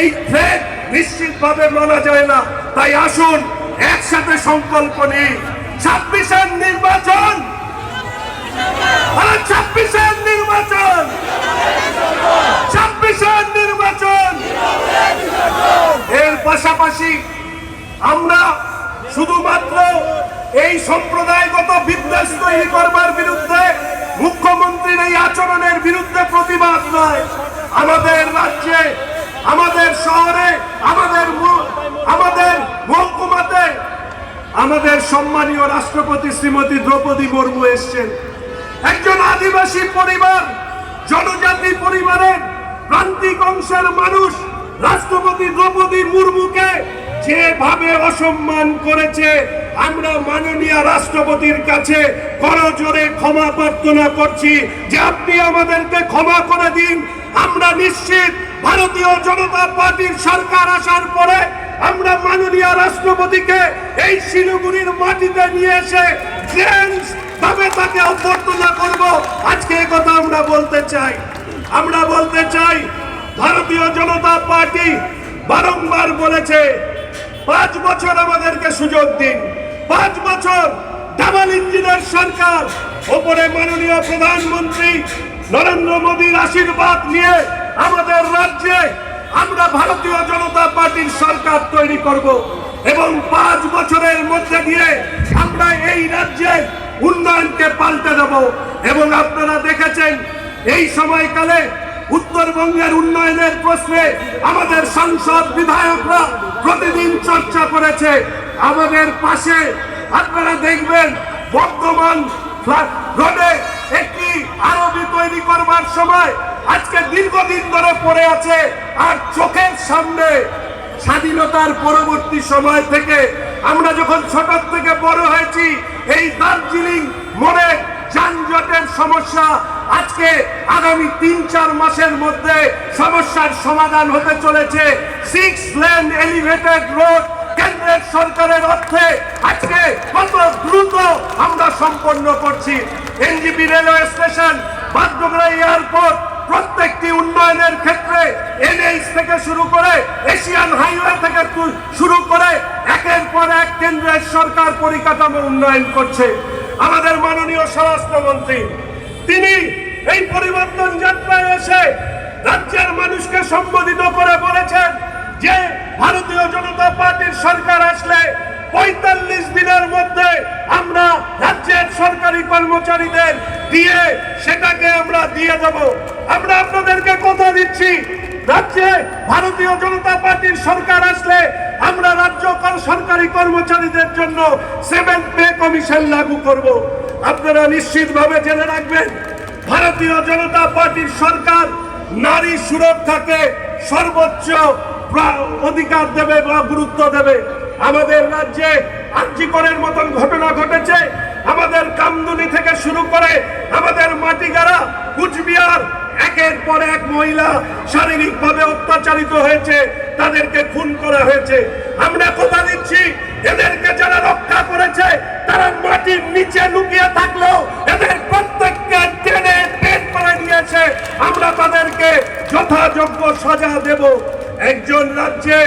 এই থ্রেট নিশ্চিতভাবে মানা যায় না। তাই আসুন একসাথে সংকল্প নিই, 26-এর নির্বাচন, 26-এর নির্বাচন, 26-এর নির্বাচন। এর পাশাপাশি আমরা শুধুমাত্র এই সম্প্রদায়গত বিদ্বেষ তৈরি করবার বিরুদ্ধে, মুখ্যমন্ত্রীর এই আচরণের বিরুদ্ধে প্রতিবাদ নয়, আমাদের রাজ্যে, আমাদের শহরে, আমাদের মহকুমাতে আমাদের সম্মানীয় রাষ্ট্রপতি শ্রীমতী দ্রৌপদী মুর্মু এসছেন। একজন আদিবাসী পরিবার, জনজাতি পরিবারের প্রান্তিক অংশের মানুষ রাষ্ট্রপতি দ্রৌপদী মুর্মুকে যেভাবে অসম্মান করেছে, আমরা মাননীয় রাষ্ট্রপতির কাছে করজোড়ে ক্ষমা প্রার্থনা করছি যে আপনি আমাদেরকে ক্ষমা করে দিন। আমরা নিশ্চিত ভারতীয় জনতা পার্টির সরকার আসার পরে আমরা মাননীয় রাষ্ট্রপতিকে এই শিলিগুড়ির মাটিতে নিয়ে এসে ভাবে তাকে অভ্যর্থনা করব। আজকে কথা আমরা বলতে চাই, ভারতীয় জনতা পার্টি বারংবার বলেছে 5 বছর আমাদেরকে সুযোগ দিন, 5 বছর ডাবল ইঞ্জিনের সরকার, ওপরে মাননীয় প্রধানমন্ত্রী নরেন্দ্র মোদীর আশীর্বাদ নিয়ে আমাদের রাজ্যে আমরা ভারতীয় জনতা পার্টির সরকার তৈরি করব এবং 5 বছরের মধ্যে দিয়ে আমরা এই রাজ্যের উন্নয়নকে পাল্টে দেব। এবং আপনারা দেখেছেন এই সময়কালে উত্তরবঙ্গের উন্নয়নের প্রশ্নে আমাদের সাংসদ বিধায়করা প্রতিদিন চর্চা করেছে। আমাদের পাশে আপনারা দেখবেন বর্তমান রোডে একটি আরবি তৈরি করবার সময় আজকে দীর্ঘদিন ধরে পড়ে আছে, আর চোখের সামনে স্বাধীনতার পরবর্তী সময় থেকে আমরা যখন ছোট থেকে বড় হয়েছি, এই দার্জিলিং মোড়ে যানজটের সমস্যা আজকে আগামী 3-4 মাসের মধ্যে সমস্যার সমাধান হতে চলেছে। 6 লেন এলিভেটেড রোড কেন্দ্রের সরকারের অর্থে আজকে কত দ্রুত আমরা সম্পন্ন করছি। NJP railway station, Bagdogra airport, প্রত্যেকটি উন্নয়নের ক্ষেত্রে এনএইচ থেকে শুরু করে এশিয়ান হাইওয়ে থেকে শুরু করে একের পর এক কেন্দ্রের সরকার পরিকাঠামো উন্নয়ন করছে। আমাদের মাননীয় স্বরাষ্ট্রমন্ত্রী তিনি এই পরিবর্তন যাত্রায় এসে রাজ্যের মানুষকে সম্বোধিত করে বলেছেন যে ভারতীয় জনতা পার্টির সরকার আসলে 45 দিনের মধ্যে আমরা রাজ্যের সরকারি কর্মচারীদের দিয়ে সেটাকে আমরা দিয়ে দেব। আমরা আপনাদেরকে কথা দিচ্ছি, রাজ্যে ভারতীয় জনতা পার্টির সরকার আসলে আমরা রাজ্য সরকারি কর্মচারীদের জন্য 7th পে কমিশন লাগু করব। আপনারা নিশ্চিতভাবে জেনে রাখবেন, ভারতীয় জনতা পার্টির সরকার নারী সুরক্ষাকে সর্বোচ্চ অধিকার দেবে বা গুরুত্ব দেবে। আমাদের রাজ্যে আর্জিকরের মতন ঘটনা ঘটেছে, আমাদের কামদুনি থেকে শুরু করে আমাদের মাটিগাড়া, কুচবিহার, একের পর এক মহিলা শারীরিকভাবে অত্যাচারিত হয়েছে, তাদেরকে খুন করা হয়েছে। আমরা কথা দিচ্ছি, এদেরকে যারা রক্ষা করেছে তারা মাটির নিচে লুকিয়ে থাকলেও এদের প্রত্যেককে টেনে বের করে নিয়েছে। আমরা তাদেরকে যথাযোগ্য সাজা দেব। একজন রাজ্যে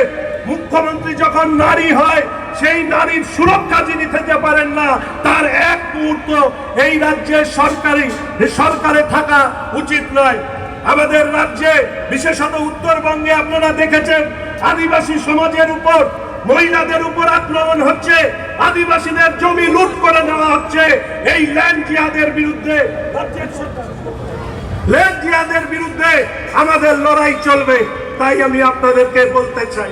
মুখ্যমন্ত্রী যখন নারী হয়, সেই নারীর সুরক্ষা যিনি দিতে পারেন না, তার এক মুহূর্ত এই রাজ্যের সরকারে থাকা উচিত নয়। আমাদের রাজ্যে বিশেষত উত্তরবঙ্গে আপনারা দেখেছেন আদিবাসী সমাজের উপর, মহিলাদের উপর আক্রমণ হচ্ছে, আদিবাসীদের জমি লুট করে নেওয়া হচ্ছে। এই ল্যান্ড জিহাদের বিরুদ্ধে, ল্যান্ড জিহাদের বিরুদ্ধে আমাদের লড়াই চলবে। তাই আমি আপনাদেরকে বলতে চাই,